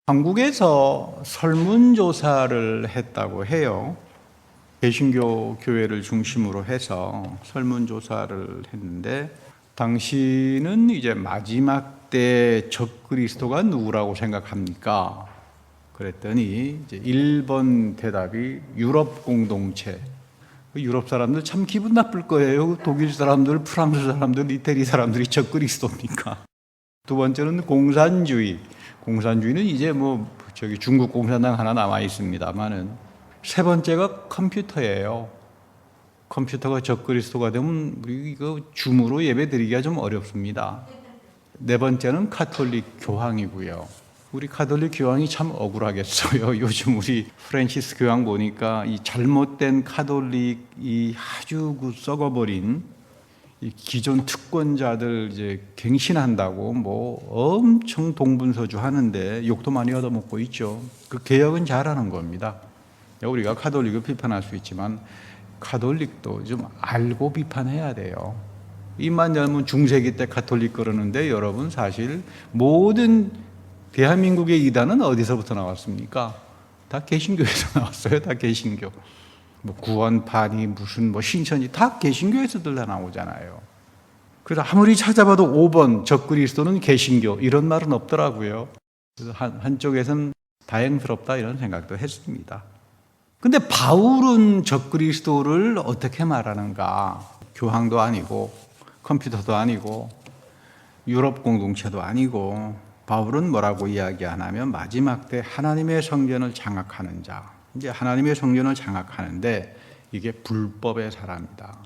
한국에서 설문조사를 했다고 해요. 개신교 교회를 중심으로 해서 설문조사를 했는데, 당신은 이제 마지막 때 적그리스도가 누구라고 생각합니까? 그랬더니 이제 1번 대답이 유럽 공동체. 유럽 사람들 참 기분 나쁠 거예요. 독일 사람들, 프랑스 사람들, 이태리 사람들이 적그리스도입니까? 두 번째는 공산주의. 공산주의는 이제 중국 공산당 하나 남아 있습니다만은, 세 번째가 컴퓨터예요. 컴퓨터가 적그리스도가 되면 우리 이거 줌으로 예배 드리기가 좀 어렵습니다. 네 번째는 카톨릭 교황이고요. 우리 카톨릭 교황이 참 억울하겠어요. 요즘 우리 프란시스 교황 보니까 이 잘못된 카톨릭이 아주 썩어버린 이 기존 특권자들 이제 갱신한다고 엄청 동분서주 하는데 욕도 많이 얻어먹고 있죠. 그 개혁은 잘하는 겁니다. 우리가 카톨릭을 비판할 수 있지만 카톨릭도 좀 알고 비판해야 돼요. 입만 열면 중세기 때 카톨릭 그러는데, 여러분 사실 모든 대한민국의 이단은 어디서부터 나왔습니까? 다 개신교에서 나왔어요. 다 개신교. 구원파니 무슨 신천이 다 개신교에서들 다 나오잖아요. 그래서 아무리 찾아봐도 5번 적그리스도는 개신교 이런 말은 없더라고요. 그래서 한쪽에서는 다행스럽다 이런 생각도 했습니다. 근데 바울은 적그리스도를 어떻게 말하는가? 교황도 아니고 컴퓨터도 아니고 유럽 공동체도 아니고, 바울은 뭐라고 이야기하냐면 마지막 때 하나님의 성전을 장악하는 자. 이제 하나님의 성전을 장악하는데 이게 불법의 사람이다.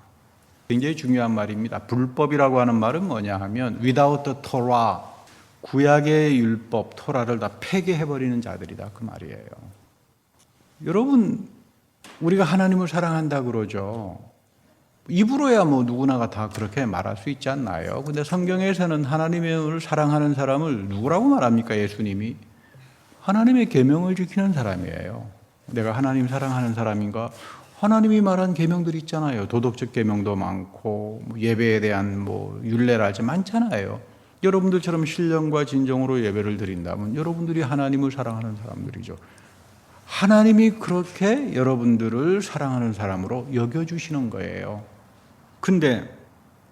굉장히 중요한 말입니다. 불법이라고 하는 말은 뭐냐 하면 without the Torah, 구약의 율법 토라를 다 폐기해버리는 자들이다, 그 말이에요. 여러분, 우리가 하나님을 사랑한다 그러죠. 입으로야 누구나가 다 그렇게 말할 수 있지 않나요? 근데 성경에서는 하나님을 사랑하는 사람을 누구라고 말합니까? 예수님이 하나님의 계명을 지키는 사람이에요. 내가 하나님 사랑하는 사람인가? 하나님이 말한 계명들 있잖아요. 도덕적 계명도 많고 예배에 대한 율례랄지 많잖아요. 여러분들처럼 신령과 진정으로 예배를 드린다면 여러분들이 하나님을 사랑하는 사람들이죠. 하나님이 그렇게 여러분들을 사랑하는 사람으로 여겨주시는 거예요. 근데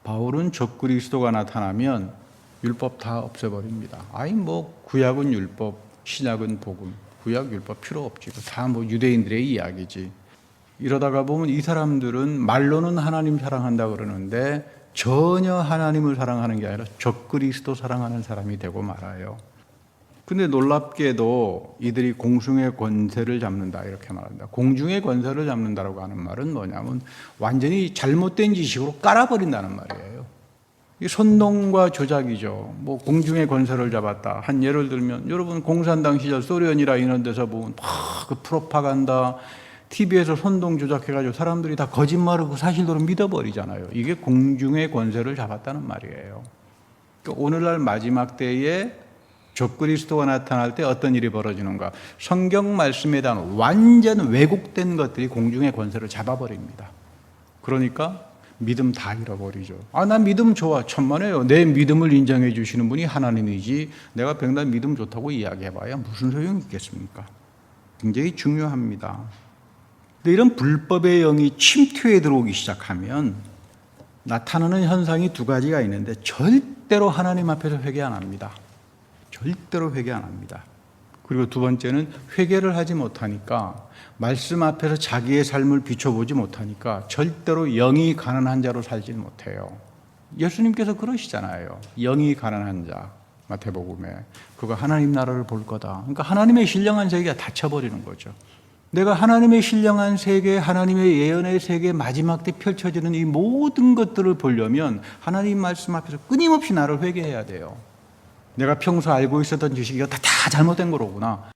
바울은 적그리스도가 나타나면 율법 다 없애버립니다. 구약은 율법, 신약은 복음. 구약 율법 필요 없지. 다 유대인들의 이야기지. 이러다가 보면 이 사람들은 말로는 하나님 사랑한다 그러는데 전혀 하나님을 사랑하는 게 아니라 적그리스도 사랑하는 사람이 되고 말아요. 근데 놀랍게도 이들이 공중의 권세를 잡는다 이렇게 말한다. 공중의 권세를 잡는다라고 하는 말은 뭐냐면 완전히 잘못된 지식으로 깔아버린다는 말이에요. 이 선동과 조작이죠. 공중의 권세를 잡았다. 한 예를 들면 여러분 공산당 시절 소련이라 이런 데서 보면 그 프로파간다 TV에서 선동 조작해가지고 사람들이 다 거짓말을 그 사실대로 믿어버리잖아요. 이게 공중의 권세를 잡았다는 말이에요. 그러니까 오늘날 마지막 때에 적그리스도가 나타날 때 어떤 일이 벌어지는가? 성경 말씀에 대한 완전 왜곡된 것들이 공중의 권세를 잡아버립니다. 그러니까 믿음 다 잃어버리죠. 난 믿음 좋아. 천만에요. 내 믿음을 인정해 주시는 분이 하나님이지 내가 백날 믿음 좋다고 이야기해봐야 무슨 소용이 있겠습니까? 굉장히 중요합니다. 근데 이런 불법의 영이 침투해 들어오기 시작하면 나타나는 현상이 두 가지가 있는데, 절대로 하나님 앞에서 회개 안 합니다. 절대로 회개 안 합니다. 그리고 두 번째는 회개를 하지 못하니까, 말씀 앞에서 자기의 삶을 비춰보지 못하니까 절대로 영이 가난한 자로 살지 못해요. 예수님께서 그러시잖아요. 영이 가난한 자, 마태복음에 그가 하나님 나라를 볼 거다. 그러니까 하나님의 신령한 세계가 닫혀버리는 거죠. 내가 하나님의 신령한 세계, 하나님의 예언의 세계, 마지막 때 펼쳐지는 이 모든 것들을 보려면 하나님 말씀 앞에서 끊임없이 나를 회개해야 돼요. 내가 평소 알고 있었던 지식이 다 잘못된 거로구나.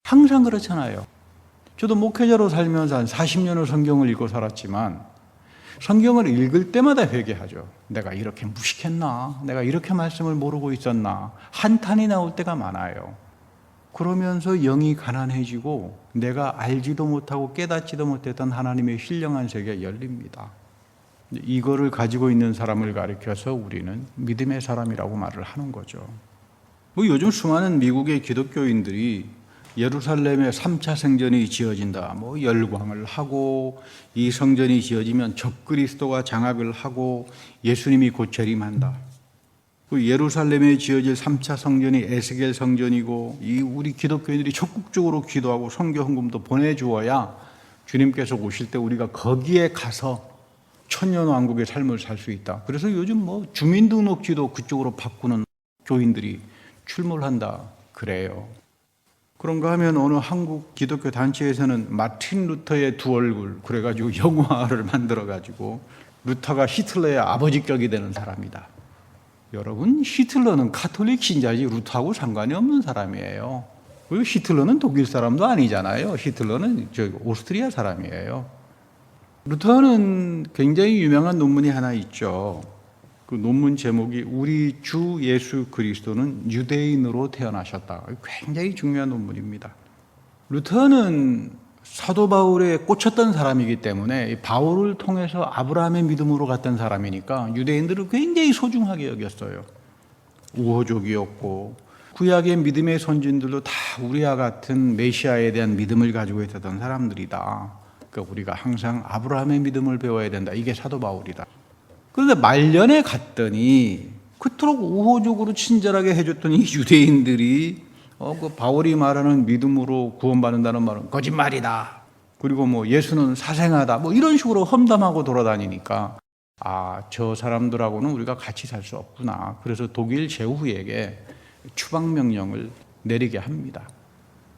항상 그렇잖아요. 저도 목회자로 살면서 한 40년을 성경을 읽고 살았지만 성경을 읽을 때마다 회개하죠. 내가 이렇게 무식했나? 내가 이렇게 말씀을 모르고 있었나? 한탄이 나올 때가 많아요. 그러면서 영이 가난해지고 내가 알지도 못하고 깨닫지도 못했던 하나님의 신령한 세계가 열립니다. 이거를 가지고 있는 사람을 가리켜서 우리는 믿음의 사람이라고 말을 하는 거죠. 뭐 요즘 수많은 미국의 기독교인들이 예루살렘에 3차 성전이 지어진다, 뭐 열광을 하고, 이 성전이 지어지면 적그리스도가 장악을 하고 예수님이 곧 재림한다. 그 예루살렘에 지어질 3차 성전이 에스겔 성전이고, 이 우리 기독교인들이 적극적으로 기도하고 선교 헌금도 보내주어야 주님께서 오실 때 우리가 거기에 가서 천년왕국의 삶을 살 수 있다. 그래서 요즘 뭐 주민등록지도 그쪽으로 바꾸는 교인들이 출몰한다 그래요. 그런가 하면 어느 한국 기독교 단체에서는 마틴 루터의 두 얼굴 그래가지고 영화를 만들어가지고 루터가 히틀러의 아버지격이 되는 사람이다. 여러분, 히틀러는 카톨릭 신자지 루터하고 상관이 없는 사람이에요. 그리고 히틀러는 독일 사람도 아니잖아요. 히틀러는 오스트리아 사람이에요. 루터는 굉장히 유명한 논문이 하나 있죠. 그 논문 제목이 우리 주 예수 그리스도는 유대인으로 태어나셨다. 굉장히 중요한 논문입니다. 루터는 사도 바울에 꽂혔던 사람이기 때문에 바울을 통해서 아브라함의 믿음으로 갔던 사람이니까 유대인들을 굉장히 소중하게 여겼어요. 우호족이었고 구약의 믿음의 선진들도 다 우리와 같은 메시아에 대한 믿음을 가지고 있었던 사람들이다. 그러니까 우리가 항상 아브라함의 믿음을 배워야 된다. 이게 사도 바울이다. 그런데 말년에 갔더니 그토록 우호적으로 친절하게 해줬던 이 유대인들이 그 바울이 말하는 믿음으로 구원받는다는 말은 거짓말이다. 그리고 뭐 예수는 사생하다. 뭐 이런 식으로 험담하고 돌아다니니까 저 사람들하고는 우리가 같이 살 수 없구나. 그래서 독일 제후에게 추방 명령을 내리게 합니다.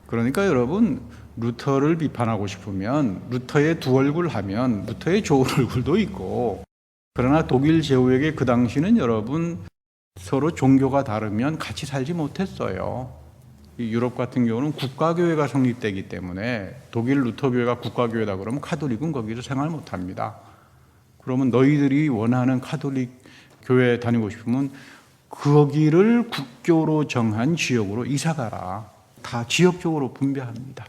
그러니까 여러분, 루터를 비판하고 싶으면 루터의 두 얼굴 하면 루터의 좋은 얼굴도 있고, 그러나 독일 제후에게 그 당시는 여러분 서로 종교가 다르면 같이 살지 못했어요. 유럽 같은 경우는 국가교회가 성립되기 때문에 독일 루터교회가 국가교회다 그러면 카톨릭은 거기서 생활 못합니다. 그러면 너희들이 원하는 카톨릭 교회 다니고 싶으면 거기를 국교로 정한 지역으로 이사가라. 다 지역적으로 분배합니다.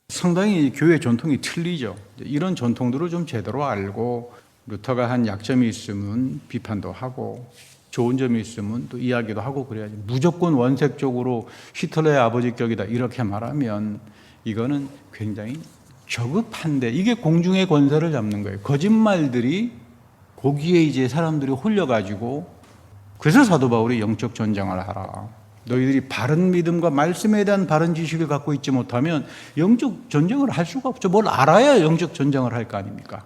상당히 교회 전통이 틀리죠. 이런 전통들을 좀 제대로 알고 루터가 한 약점이 있으면 비판도 하고 좋은 점이 있으면 또 이야기도 하고 그래야지. 무조건 원색적으로 히틀러의 아버지격이다 이렇게 말하면 이거는 굉장히 저급한데, 이게 공중의 권세를 잡는 거예요. 거짓말들이 거기에 이제 사람들이 홀려가지고, 그래서 사도 바울이 영적 전쟁을 하라. 너희들이 바른 믿음과 말씀에 대한 바른 지식을 갖고 있지 못하면 영적 전쟁을 할 수가 없죠. 뭘 알아야 영적 전쟁을 할 거 아닙니까?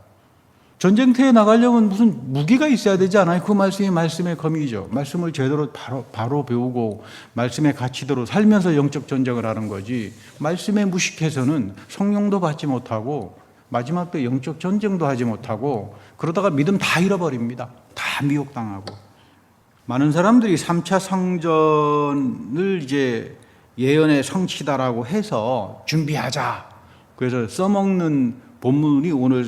전쟁터에 나가려면 무슨 무기가 있어야 되지 않아요? 그 말씀이 말씀의 검이죠. 말씀을 제대로 바로 배우고 말씀의 가치대로 살면서 영적 전쟁을 하는 거지, 말씀에 무식해서는 성령도 받지 못하고 마지막 때 영적 전쟁도 하지 못하고 그러다가 믿음 다 잃어버립니다. 다 미혹당하고. 많은 사람들이 3차 성전을 이제 예언의 성취다라고 해서 준비하자. 그래서 써먹는 본문이 오늘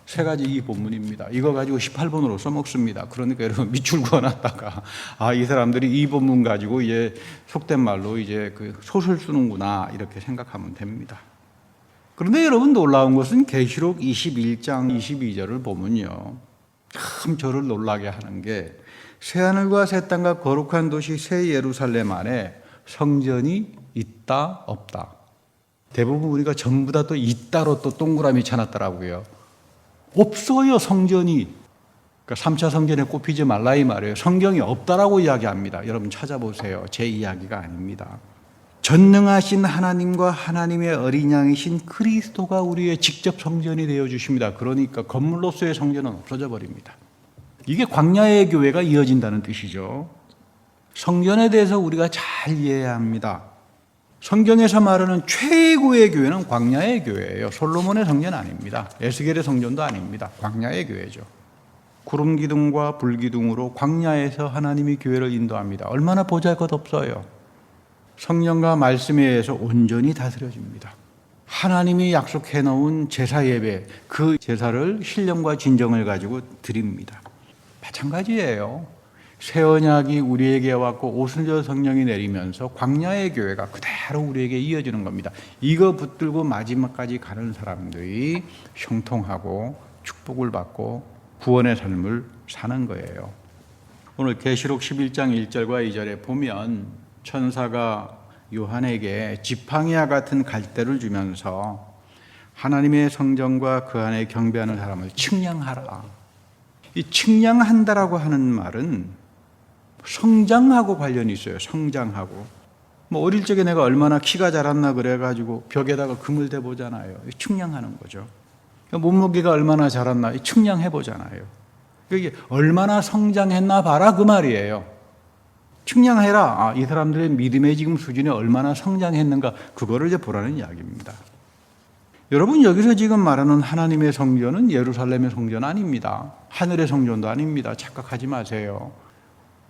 세 가지 이 본문입니다. 이거 가지고 18번으로 써먹습니다. 그러니까 여러분 밑줄 그어놨다가 이 사람들이 이 본문 가지고 이제 속된 말로 이제 그 소설 쓰는구나 이렇게 생각하면 됩니다. 그런데 여러분 놀라운 것은 계시록 21장 22절을 보면요, 참 저를 놀라게 하는 게 새하늘과 새 땅과 거룩한 도시 새 예루살렘 안에 성전이 있다 없다. 대부분 우리가 전부 다 또 있다로 또 동그라미 쳐놨더라고요. 없어요, 성전이. 그러니까 3차 성전에 꼽히지 말라 이 말이에요. 성경이 없다라고 이야기합니다. 여러분 찾아보세요. 제 이야기가 아닙니다. 전능하신 하나님과 하나님의 어린 양이신 그리스도가 우리의 직접 성전이 되어 주십니다. 그러니까 건물로서의 성전은 없어져 버립니다. 이게 광야의 교회가 이어진다는 뜻이죠. 성전에 대해서 우리가 잘 이해해야 합니다. 성경에서 말하는 최고의 교회는 광야의 교회예요. 솔로몬의 성전 아닙니다. 에스겔의 성전도 아닙니다. 광야의 교회죠. 구름 기둥과 불 기둥으로 광야에서 하나님이 교회를 인도합니다. 얼마나 보잘것없어요. 성령과 말씀에 의해서 온전히 다스려집니다. 하나님이 약속해 놓은 제사 예배, 그 제사를 신령과 진정을 가지고 드립니다. 마찬가지예요. 새 언약이 우리에게 왔고 오순절 성령이 내리면서 광야의 교회가 그대로 우리에게 이어지는 겁니다. 이거 붙들고 마지막까지 가는 사람들이 형통하고 축복을 받고 구원의 삶을 사는 거예요. 오늘 계시록 11장 1절과 2절에 보면 천사가 요한에게 지팡이와 같은 갈대를 주면서 하나님의 성전과 그 안에 경배하는 사람을 측량하라. 이 측량한다라고 하는 말은 성장하고 관련이 있어요. 성장하고. 어릴 적에 내가 얼마나 키가 자랐나 그래가지고 벽에다가 금을 대보잖아요. 측량하는 거죠. 몸무게가 얼마나 자랐나 측량해 보잖아요. 이게 얼마나 성장했나 봐라 그 말이에요. 측량해라. 이 사람들의 믿음의 지금 수준이 얼마나 성장했는가 그거를 이제 보라는 이야기입니다. 여러분 여기서 지금 말하는 하나님의 성전은 예루살렘의 성전 아닙니다. 하늘의 성전도 아닙니다. 착각하지 마세요.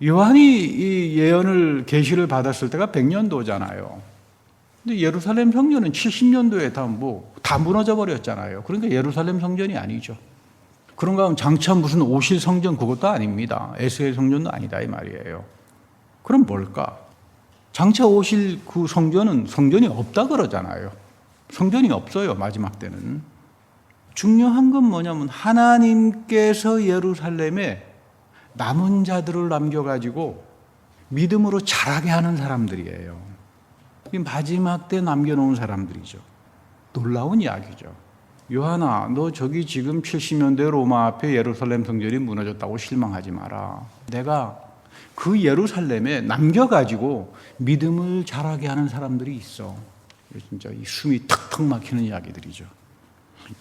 요한이 이 예언을 계시를 받았을 때가 100년도잖아요. 근데 예루살렘 성전은 70년도에 다 무너져 버렸잖아요. 그러니까 예루살렘 성전이 아니죠. 그런가 하면 장차 무슨 오실 성전 그것도 아닙니다. 에스겔 성전도 아니다 이 말이에요. 그럼 뭘까? 장차 오실 그 성전이 없다 그러잖아요. 성전이 없어요. 마지막 때는. 중요한 건 뭐냐면 하나님께서 예루살렘에 남은 자들을 남겨가지고 믿음으로 자라게 하는 사람들이에요. 마지막 때 남겨놓은 사람들이죠. 놀라운 이야기죠. 요한아, 너 저기 지금 70년대 로마 앞에 예루살렘 성전이 무너졌다고 실망하지 마라. 내가 그 예루살렘에 남겨가지고 믿음을 자라게 하는 사람들이 있어. 진짜 이 숨이 턱턱 막히는 이야기들이죠.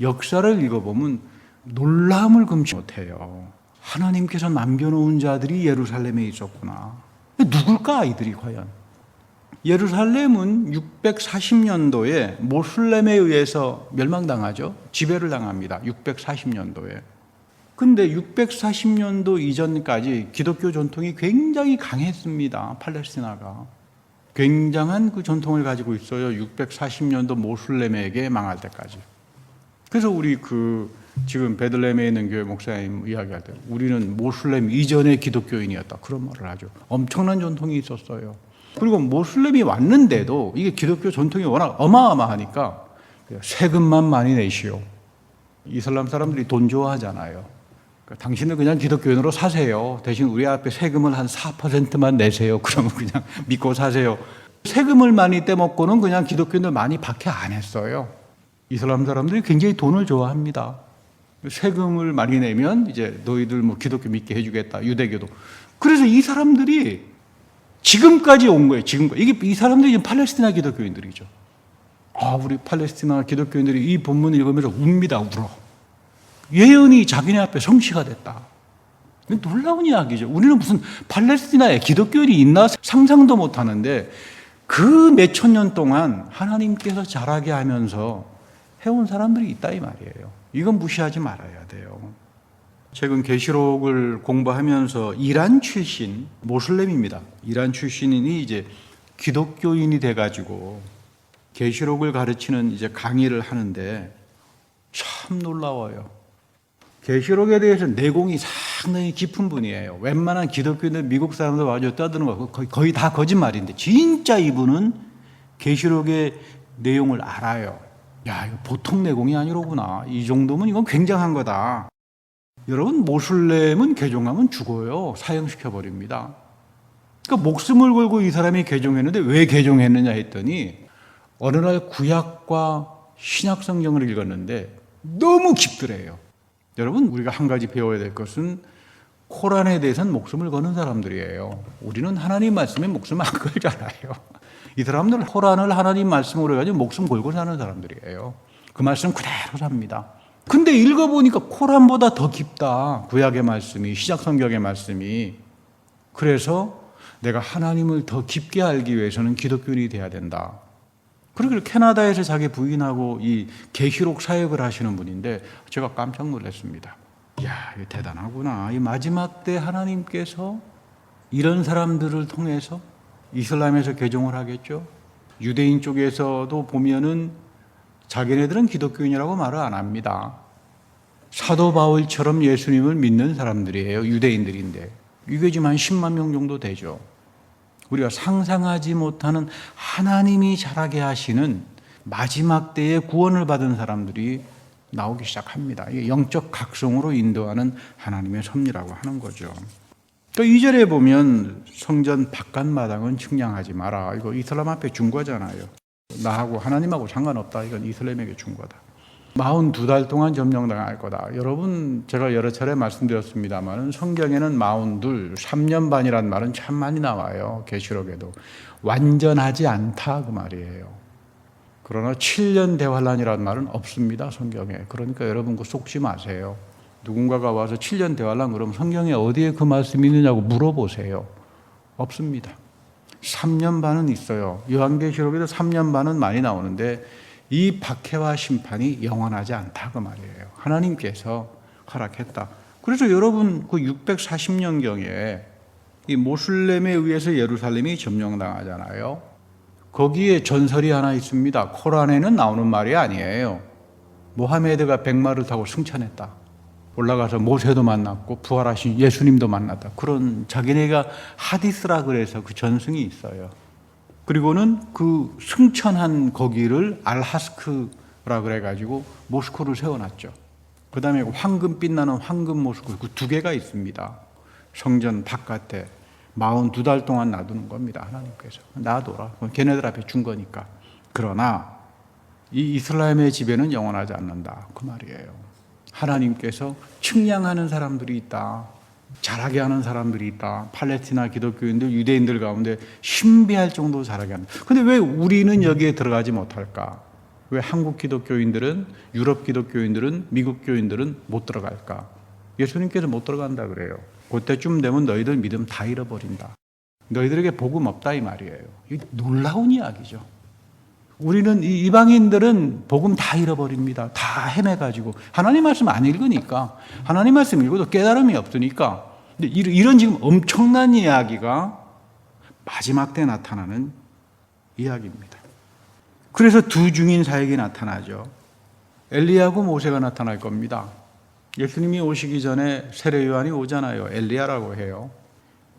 역사를 읽어보면 놀라움을 금치 못해요. 하나님께서 남겨놓은 자들이 예루살렘에 있었구나. 누굴까 이들이 과연? 예루살렘은 640년도에 모슬렘에 의해서 멸망당하죠. 지배를 당합니다. 640년도에. 근데 640년도 이전까지 기독교 전통이 굉장히 강했습니다. 팔레스티나가. 굉장한 그 전통을 가지고 있어요. 640년도 모슬렘에게 망할 때까지. 그래서 우리 지금 베들레헴에 있는 교회 목사님 이야기할 때 우리는 모슬렘 이전의 기독교인이었다. 그런 말을 하죠. 엄청난 전통이 있었어요. 그리고 모슬렘이 왔는데도 이게 기독교 전통이 워낙 어마어마하니까 세금만 많이 내시오. 이슬람 사람들이 돈 좋아하잖아요. 그러니까 당신은 그냥 기독교인으로 사세요. 대신 우리 앞에 세금을 한 4%만 내세요. 그러면 그냥 믿고 사세요. 세금을 많이 떼먹고는 그냥 기독교인들 많이 박해 안 했어요. 이슬람 사람들이 굉장히 돈을 좋아합니다. 세금을 많이 내면 이제 너희들 기독교 믿게 해주겠다. 유대교도. 그래서 이 사람들이 지금까지 온 거예요. 지금까지. 이 사람들이 지금 팔레스티나 기독교인들이죠. 우리 팔레스티나 기독교인들이 이 본문을 읽으면서 웁니다. 울어. 예언이 자기네 앞에 성취가 됐다. 놀라운 이야기죠. 우리는 무슨 팔레스티나에 기독교인이 있나 상상도 못 하는데 그 몇천 년 동안 하나님께서 자라게 하면서 해온 사람들이 있다 이 말이에요. 이건 무시하지 말아야 돼요. 최근 계시록을 공부하면서 이란 출신 모슬렘입니다. 이란 출신이 이제 기독교인이 돼가지고 계시록을 가르치는 이제 강의를 하는데 참 놀라워요. 계시록에 대해서 내공이 상당히 깊은 분이에요. 웬만한 기독교인들 미국 사람들 와서 떠드는 거 거의 다 거짓말인데 진짜 이분은 계시록의 내용을 알아요. 야, 이거 보통 내공이 아니로구나. 이 정도면 이건 굉장한 거다. 여러분, 모슬렘은 개종하면 죽어요. 사형시켜버립니다. 그러니까 목숨을 걸고 이 사람이 개종했는데 왜 개종했느냐 했더니 어느 날 구약과 신약 성경을 읽었는데 너무 깊더래요. 여러분, 우리가 한 가지 배워야 될 것은 코란에 대해서는 목숨을 거는 사람들이에요. 우리는 하나님 말씀에 목숨 안 걸잖아요. 이 사람들은 코란을 하나님 말씀으로 해가지고 목숨 걸고 사는 사람들이에요. 그 말씀 그대로 삽니다. 근데 읽어보니까 코란보다 더 깊다. 구약의 말씀이, 신약 성경의 말씀이. 그래서 내가 하나님을 더 깊게 알기 위해서는 기독교인이 돼야 된다. 그리고 캐나다에서 자기 부인하고 이 계시록 사역을 하시는 분인데 제가 깜짝 놀랐습니다. 이야, 이거 대단하구나. 이 마지막 때 하나님께서 이런 사람들을 통해서 이슬람에서 개종을 하겠죠. 유대인 쪽에서도 보면은 자기네들은 기독교인이라고 말을 안 합니다. 사도 바울처럼 예수님을 믿는 사람들이에요. 유대인들인데. 이게 지금 한 10만 명 정도 되죠. 우리가 상상하지 못하는 하나님이 자라게 하시는 마지막 때에 구원을 받은 사람들이 나오기 시작합니다. 이게 영적 각성으로 인도하는 하나님의 섭리라고 하는 거죠. 또 2절에 보면 성전 바깥마당은 측량하지 마라. 이거 이슬람 앞에 준 거잖아요. 나하고 하나님하고 상관없다. 이건 이슬람에게 준 거다. 42달 동안 점령당할 거다. 여러분, 제가 여러 차례 말씀드렸습니다만 성경에는 42, 3년 반이란 말은 참 많이 나와요. 계시록에도. 완전하지 않다 그 말이에요. 그러나 7년 대환란이라는 말은 없습니다. 성경에. 그러니까 여러분 그 속지 마세요. 누군가가 와서 7년 대환란 그러면 성경에 어디에 그 말씀이 있느냐고 물어보세요. 없습니다. 3년 반은 있어요. 요한계시록에도 3년 반은 많이 나오는데 이 박해와 심판이 영원하지 않다 그 말이에요. 하나님께서 허락했다. 그래서 여러분 그 640년경에 이 모슬렘에 의해서 예루살렘이 점령당하잖아요. 거기에 전설이 하나 있습니다. 코란에는 나오는 말이 아니에요. 모하메드가 백마를 타고 승천했다. 올라가서 모세도 만났고 부활하신 예수님도 만났다. 그런 자기네가 하디스라 그래서 그 전승이 있어요. 그리고는 그 승천한 거기를 알하스크라 그래가지고 모스크를 세워놨죠. 그 다음에 황금 빛나는 황금 모스크 그 두 개가 있습니다. 성전 바깥에 42달 동안 놔두는 겁니다. 하나님께서 놔둬라. 걔네들 앞에 준 거니까. 그러나 이 이슬람의 지배는 영원하지 않는다 그 말이에요. 하나님께서 측량하는 사람들이 있다. 잘하게 하는 사람들이 있다. 팔레스티나 기독교인들, 유대인들 가운데 신비할 정도로 잘하게 한다. 근데 왜 우리는 여기에 들어가지 못할까? 왜 한국 기독교인들은, 유럽 기독교인들은, 미국 교인들은 못 들어갈까? 예수님께서 못 들어간다 그래요. 그때쯤 되면 너희들 믿음 다 잃어버린다. 너희들에게 복음 없다 이 말이에요. 이 놀라운 이야기죠. 우리는 이방인들은 복음 다 잃어버립니다. 다 헤매가지고 하나님 말씀 안 읽으니까 하나님 말씀 읽어도 깨달음이 없으니까. 근데 이런 지금 엄청난 이야기가 마지막 때 나타나는 이야기입니다. 그래서 두 중인 사역이 나타나죠. 엘리야하고 모세가 나타날 겁니다. 예수님이 오시기 전에 세례 요한이 오잖아요. 엘리야라고 해요.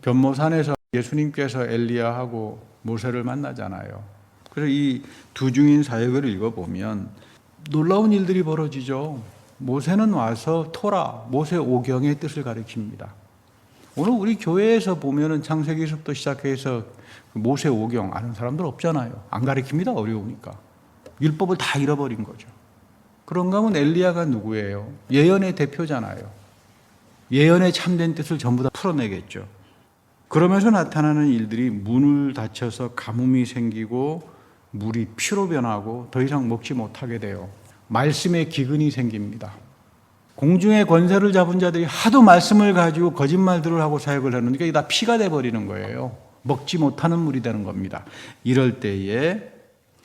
변모산에서 예수님께서 엘리야하고 모세를 만나잖아요. 그래서 이 두 중인 사역을 읽어보면 놀라운 일들이 벌어지죠. 모세는 와서 토라, 모세 오경의 뜻을 가르칩니다. 오늘 우리 교회에서 보면은 창세기서부터 시작해서 모세 오경 아는 사람들 없잖아요. 안 가르칩니다. 어려우니까. 율법을 다 잃어버린 거죠. 그런가 하면 엘리야가 누구예요? 예언의 대표잖아요. 예언의 참된 뜻을 전부 다 풀어내겠죠. 그러면서 나타나는 일들이 문을 닫혀서 가뭄이 생기고 물이 피로 변하고 더 이상 먹지 못하게 돼요. 말씀의 기근이 생깁니다. 공중의 권세를 잡은 자들이 하도 말씀을 가지고 거짓말들을 하고 사역을 하는데 이게 다 피가 돼버리는 거예요. 먹지 못하는 물이 되는 겁니다. 이럴 때에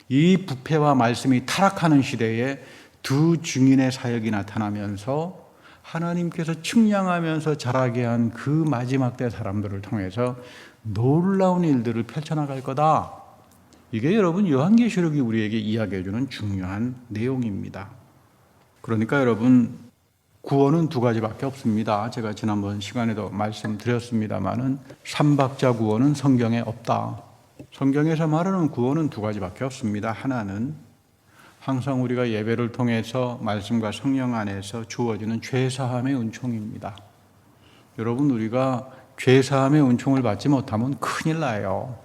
이 부패와 말씀이 타락하는 시대에 두 증인의 사역이 나타나면서 하나님께서 측량하면서 자라게 한 그 마지막 때 사람들을 통해서 놀라운 일들을 펼쳐나갈 거다. 이게 여러분 요한계시록이 우리에게 이야기해주는 중요한 내용입니다. 그러니까 여러분 구원은 두 가지밖에 없습니다. 제가 지난번 시간에도 말씀드렸습니다마는 삼박자 구원은 성경에 없다. 성경에서 말하는 구원은 두 가지밖에 없습니다. 하나는 항상 우리가 예배를 통해서 말씀과 성령 안에서 주어지는 죄사함의 은총입니다. 여러분 우리가 죄사함의 은총을 받지 못하면 큰일 나요.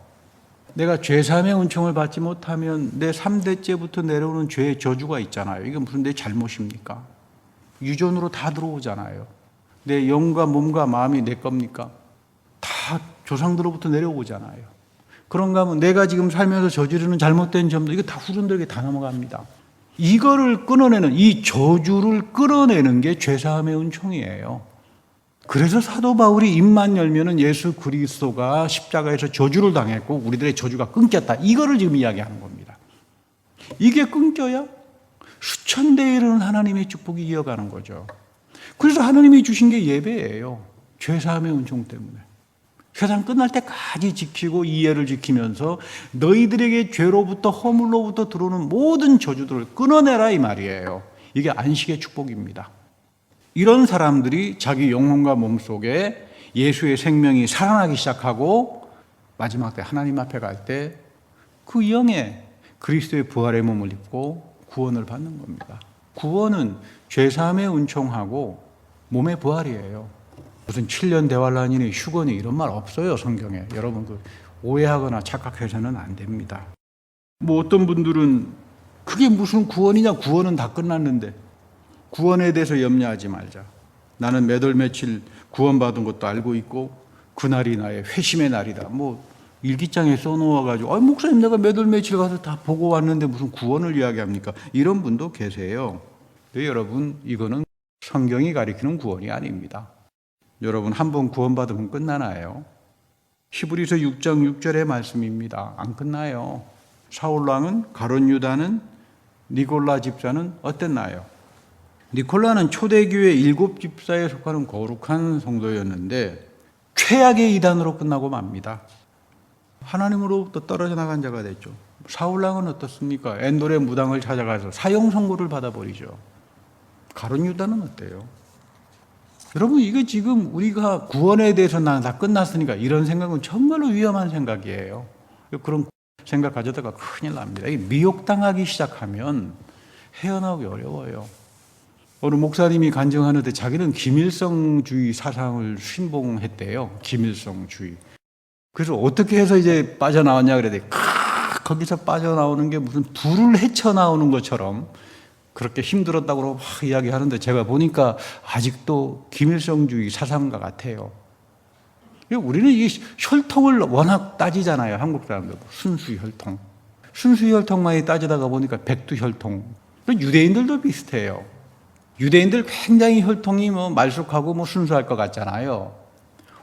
내가 죄사함의 은총을 받지 못하면 내 3대째부터 내려오는 죄의 저주가 있잖아요. 이게 무슨 내 잘못입니까? 유전으로 다 들어오잖아요. 내 영과 몸과 마음이 내 겁니까? 다 조상들로부터 내려오잖아요. 그런가 하면 내가 지금 살면서 저지르는 잘못된 점도 이거 다 후손들에게 다 넘어갑니다. 이거를 끊어내는, 이 저주를 끊어내는 게 죄사함의 은총이에요. 그래서 사도 바울이 입만 열면은 예수 그리스도가 십자가에서 저주를 당했고 우리들의 저주가 끊겼다. 이거를 지금 이야기하는 겁니다. 이게 끊겨야 수천 대에 이르는 하나님의 축복이 이어가는 거죠. 그래서 하나님이 주신 게 예배예요. 죄사함의 은총 때문에. 세상 끝날 때까지 지키고 이해를 지키면서 너희들에게 죄로부터 허물로부터 들어오는 모든 저주들을 끊어내라 이 말이에요. 이게 안식의 축복입니다. 이런 사람들이 자기 영혼과 몸속에 예수의 생명이 살아나기 시작하고 마지막 때 하나님 앞에 갈 때 그 영에 그리스도의 부활의 몸을 입고 구원을 받는 겁니다. 구원은 죄사함의 은총하고 몸의 부활이에요. 무슨 7년 대환란이니 휴거니 이런 말 없어요, 성경에. 여러분 오해하거나 착각해서는 안 됩니다. 뭐 어떤 분들은 그게 무슨 구원이냐, 구원은 다 끝났는데 구원에 대해서 염려하지 말자. 나는 몇 월 며칠 구원받은 것도 알고 있고 그날이 나의 회심의 날이다. 뭐 일기장에 써놓아가지고 목사님 내가 몇 월 며칠 가서 다 보고 왔는데 무슨 구원을 이야기합니까? 이런 분도 계세요. 근데 여러분, 이거는 성경이 가리키는 구원이 아닙니다. 여러분, 한번 구원받으면 끝나나요? 히브리서 6장 6절의 말씀입니다. 안 끝나요. 사울왕은, 가룟 유다는, 니골라 집사는 어땠나요? 니콜라는 초대교회 7집사에 속하는 거룩한 성도였는데 최악의 이단으로 끝나고 맙니다. 하나님으로부터 떨어져 나간 자가 됐죠. 사울왕은 어떻습니까? 엔돌의 무당을 찾아가서 사형 선고를 받아버리죠. 가룟 유다는 어때요? 여러분, 이게 지금 우리가 구원에 대해서 나는 다 끝났으니까 이런 생각은 정말로 위험한 생각이에요. 그런 생각 가져다가 큰일 납니다. 미혹당하기 시작하면 헤어나오기 어려워요. 어느 목사님이 간증하는데 자기는 김일성주의 사상을 신봉했대요. 김일성주의. 그래서 어떻게 해서 이제 빠져나왔냐 그랬더니 거기서 빠져나오는 게 무슨 불을 헤쳐나오는 것처럼 그렇게 힘들었다고 막 이야기하는데 제가 보니까 아직도 김일성주의 사상가 같아요. 우리는 이 혈통을 워낙 따지잖아요. 한국 사람들. 순수혈통. 순수혈통만이 따지다가 보니까 백두혈통. 유대인들도 비슷해요. 유대인들 굉장히 혈통이 말쑥하고 순수할 것 같잖아요.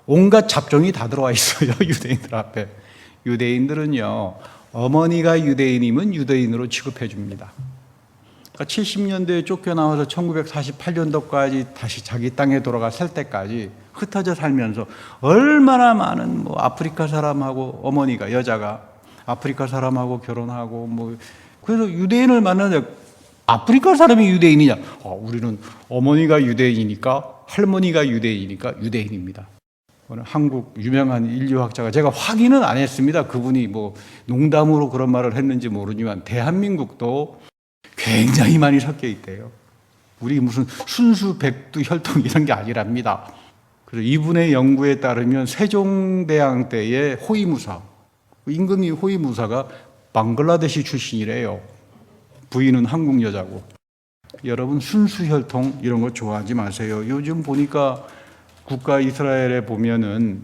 온갖 잡종이 다 들어와 있어요. 유대인들 앞에. 유대인들은요, 어머니가 유대인이면 유대인으로 취급해 줍니다. 그러니까 70년대에 쫓겨나와서 1948년도까지 다시 자기 땅에 돌아가 살 때까지 흩어져 살면서 얼마나 많은 아프리카 사람하고 어머니가, 여자가 아프리카 사람하고 결혼하고 그래서 유대인을 만나는데 아프리카 사람이 유대인이냐? 우리는 어머니가 유대인이니까 할머니가 유대인이니까 유대인입니다. 한국 유명한 인류학자가, 제가 확인은 안 했습니다. 그분이 농담으로 그런 말을 했는지 모르지만 대한민국도 굉장히 많이 섞여 있대요. 우리 무슨 순수 백두 혈통 이런 게 아니랍니다. 그래서 이분의 연구에 따르면 세종대왕 때의 호위무사, 임금이 호위무사가 방글라데시 출신이래요. 부인은 한국 여자고. 여러분, 순수 혈통 이런 거 좋아하지 마세요. 요즘 보니까 국가 이스라엘에 보면은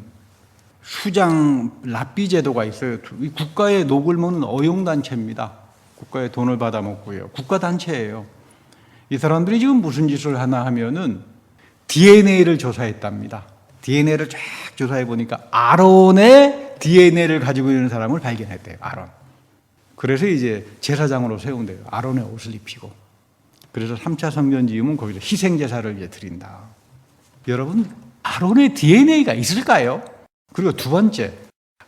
수장 랍비 제도가 있어요. 국가의 녹을 먹는 어용단체입니다. 국가의 돈을 받아먹고요. 국가단체예요. 이 사람들이 지금 무슨 짓을 하나 하면은 DNA를 조사했답니다. DNA를 쫙 조사해 보니까 아론의 DNA를 가지고 있는 사람을 발견했대요. 아론. 그래서 이제 제사장으로 세운대요. 아론의 옷을 입히고. 그래서 3차 성전 지으면 거기서 희생제사를 이제 드린다. 여러분, 아론의 DNA가 있을까요? 그리고 두 번째,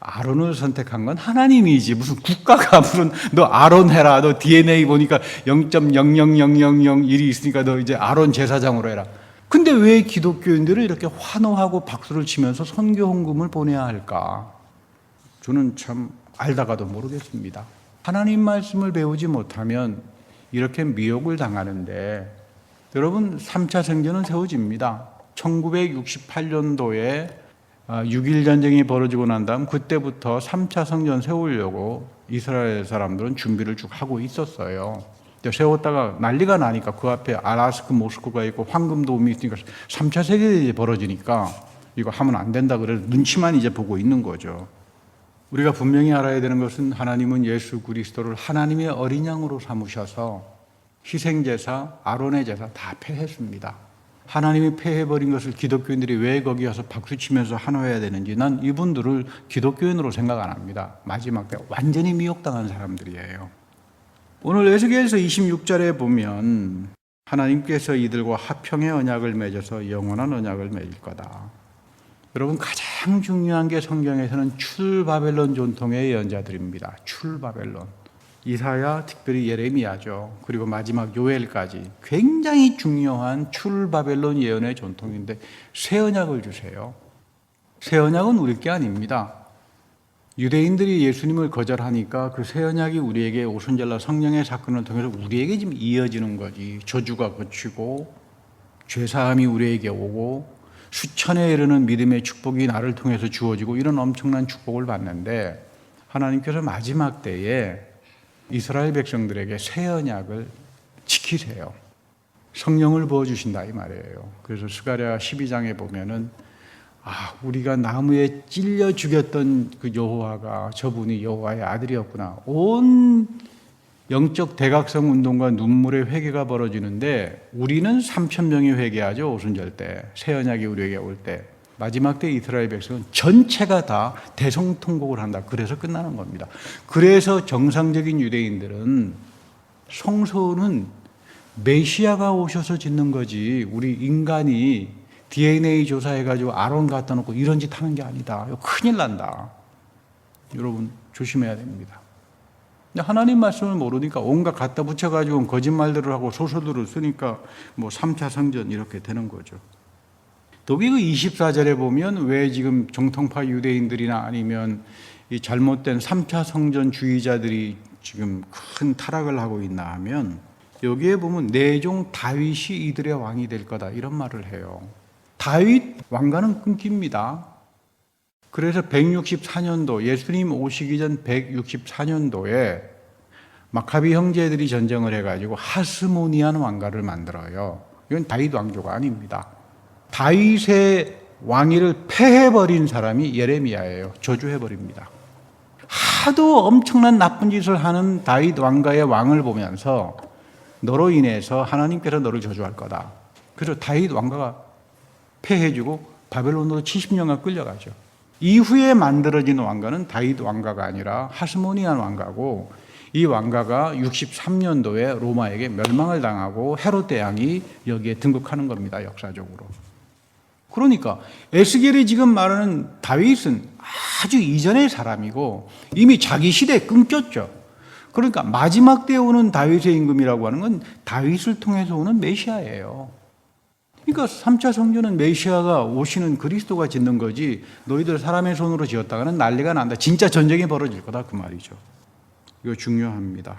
아론을 선택한 건 하나님이지 무슨 국가가 무슨 너 아론 해라, 너 DNA 보니까 0.0000001이 있으니까 너 이제 아론 제사장으로 해라. 근데 왜 기독교인들을 이렇게 환호하고 박수를 치면서 선교 헌금을 보내야 할까? 저는 참 알다가도 모르겠습니다. 하나님 말씀을 배우지 못하면 이렇게 미혹을 당하는데, 여러분, 3차 성전은 세워집니다. 1968년도에 6.1 전쟁이 벌어지고 난 다음 그때부터 3차 성전 세우려고 이스라엘 사람들은 준비를 쭉 하고 있었어요. 세웠다가 난리가 나니까 그 앞에 아라스크 모스크가 있고 황금도움이 있으니까 3차 세계대전이 벌어지니까 이거 하면 안 된다 그래서 눈치만 이제 보고 있는 거죠. 우리가 분명히 알아야 되는 것은 하나님은 예수 그리스도를 하나님의 어린 양으로 삼으셔서 희생제사, 아론의 제사 다 폐했습니다. 하나님이 폐해버린 것을 기독교인들이 왜 거기 와서 박수치면서 환호해야 되는지, 난 이분들을 기독교인으로 생각 안 합니다. 마지막 때 완전히 미혹당한 사람들이에요. 오늘 에스겔서 26절에 보면 하나님께서 이들과 화평의 언약을 맺어서 영원한 언약을 맺을 거다. 여러분, 가장 중요한 게 성경에서는 출바벨론 전통의 예언자들입니다. 출바벨론. 이사야, 특별히 예레미야죠. 그리고 마지막 요엘까지 굉장히 중요한 출바벨론 예언의 전통인데 새 언약을 주세요. 새 언약은 우리 게 아닙니다. 유대인들이 예수님을 거절하니까 그 새 언약이 우리에게 오순절날 성령의 사건을 통해서 우리에게 지금 이어지는 거지. 저주가 그치고 죄사함이 우리에게 오고 수천에 이르는 믿음의 축복이 나를 통해서 주어지고 이런 엄청난 축복을 받는데 하나님께서 마지막 때에 이스라엘 백성들에게 새 언약을 지키세요. 성령을 부어주신다 이 말이에요. 그래서 스가랴 12장에 보면은 우리가 나무에 찔려 죽였던 그 여호와가 저분이 여호와의 아들이었구나. 온 영적 대각성 운동과 눈물의 회개가 벌어지는데 우리는 3,000명이 회개하죠. 오순절 때. 새 언약이 우리에게 올 때. 마지막 때 이스라엘 백성은 전체가 다 대성통곡을 한다. 그래서 끝나는 겁니다. 그래서 정상적인 유대인들은 성소는 메시아가 오셔서 짓는 거지 우리 인간이 DNA 조사해가지고 아론 갖다 놓고 이런 짓 하는 게 아니다. 큰일 난다. 여러분 조심해야 됩니다. 하나님 말씀을 모르니까 온갖 갖다 붙여가지고 거짓말들을 하고 소설들을 쓰니까 3차 성전 이렇게 되는 거죠. 더욱이 그 24절에 보면 왜 지금 정통파 유대인들이나 아니면 이 잘못된 3차 성전 주의자들이 지금 큰 타락을 하고 있나 하면 여기에 보면 내 종 다윗이 이들의 왕이 될 거다 이런 말을 해요. 다윗 왕가는 끊깁니다. 그래서 164년도 예수님 오시기 전 164년도에 마카비 형제들이 전쟁을 해가지고 하스모니안 왕가를 만들어요. 이건 다윗 왕조가 아닙니다. 다윗의 왕위를 패해버린 사람이 예레미야예요. 저주해버립니다. 하도 엄청난 나쁜 짓을 하는 다윗 왕가의 왕을 보면서 너로 인해서 하나님께서 너를 저주할 거다. 그래서 다윗 왕가가 패해주고 바벨론으로 70년간 끌려가죠. 이후에 만들어진 왕가는 다윗 왕가가 아니라 하스모니안 왕가고 이 왕가가 63년도에 로마에게 멸망을 당하고 헤롯 대왕이 여기에 등극하는 겁니다. 역사적으로. 그러니까 에스겔이 지금 말하는 다윗은 아주 이전의 사람이고 이미 자기 시대에 끊겼죠. 그러니까 마지막 때에 오는 다윗의 임금이라고 하는 건 다윗을 통해서 오는 메시아예요. 그러니까 3차 성전은 메시아가 오시는 그리스도가 짓는 거지 너희들 사람의 손으로 지었다가는 난리가 난다. 진짜 전쟁이 벌어질 거다 그 말이죠. 이거 중요합니다.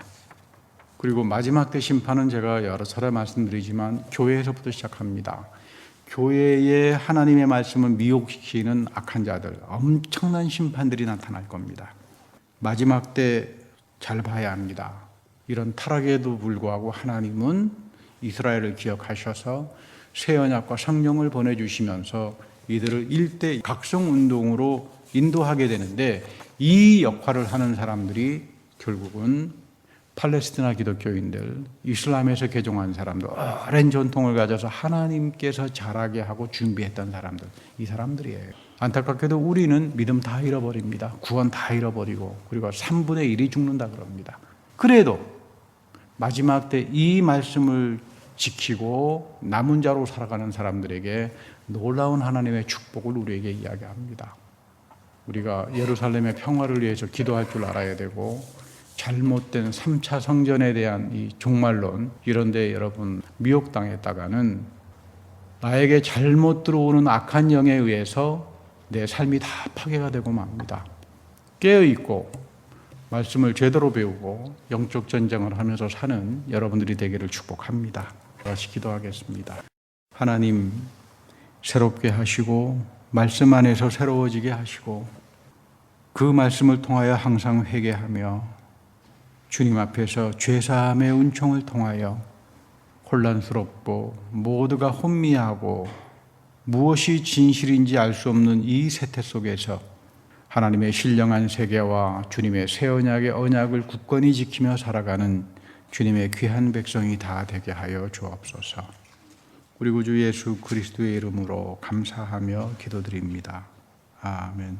그리고 마지막 때 심판은 제가 여러 차례 말씀드리지만 교회에서부터 시작합니다. 교회에 하나님의 말씀을 미혹시키는 악한 자들, 엄청난 심판들이 나타날 겁니다. 마지막 때 잘 봐야 합니다. 이런 타락에도 불구하고 하나님은 이스라엘을 기억하셔서 새 언약과 성령을 보내주시면서 이들을 일대 각성운동으로 인도하게 되는데 이 역할을 하는 사람들이 결국은 팔레스티나 기독교인들, 이슬람에서 개종한 사람들, 오랜 전통을 가져서 하나님께서 잘하게 하고 준비했던 사람들, 이 사람들이에요. 안타깝게도 우리는 믿음 다 잃어버립니다. 구원 다 잃어버리고 그리고 3분의 1이 죽는다 그럽니다. 그래도 마지막 때 이 말씀을 지키고 남은 자로 살아가는 사람들에게 놀라운 하나님의 축복을 우리에게 이야기합니다. 우리가 예루살렘의 평화를 위해서 기도할 줄 알아야 되고 잘못된 3차 성전에 대한 이 종말론 이런 데 여러분 미혹당했다가는 나에게 잘못 들어오는 악한 영에 의해서 내 삶이 다 파괴가 되고 맙니다. 깨어있고 말씀을 제대로 배우고 영적 전쟁을 하면서 사는 여러분들이 되기를 축복합니다. 다시 기도하겠습니다. 하나님 새롭게 하시고 말씀 안에서 새로워지게 하시고 그 말씀을 통하여 항상 회개하며 주님 앞에서 죄사함의 은총을 통하여 혼란스럽고 모두가 혼미하고 무엇이 진실인지 알 수 없는 이 세태 속에서 하나님의 신령한 세계와 주님의 새 언약의 언약을 굳건히 지키며 살아가는 주님의 귀한 백성이 다 되게 하여 주옵소서. 우리 구주 예수 그리스도의 이름으로 감사하며 기도드립니다. 아멘.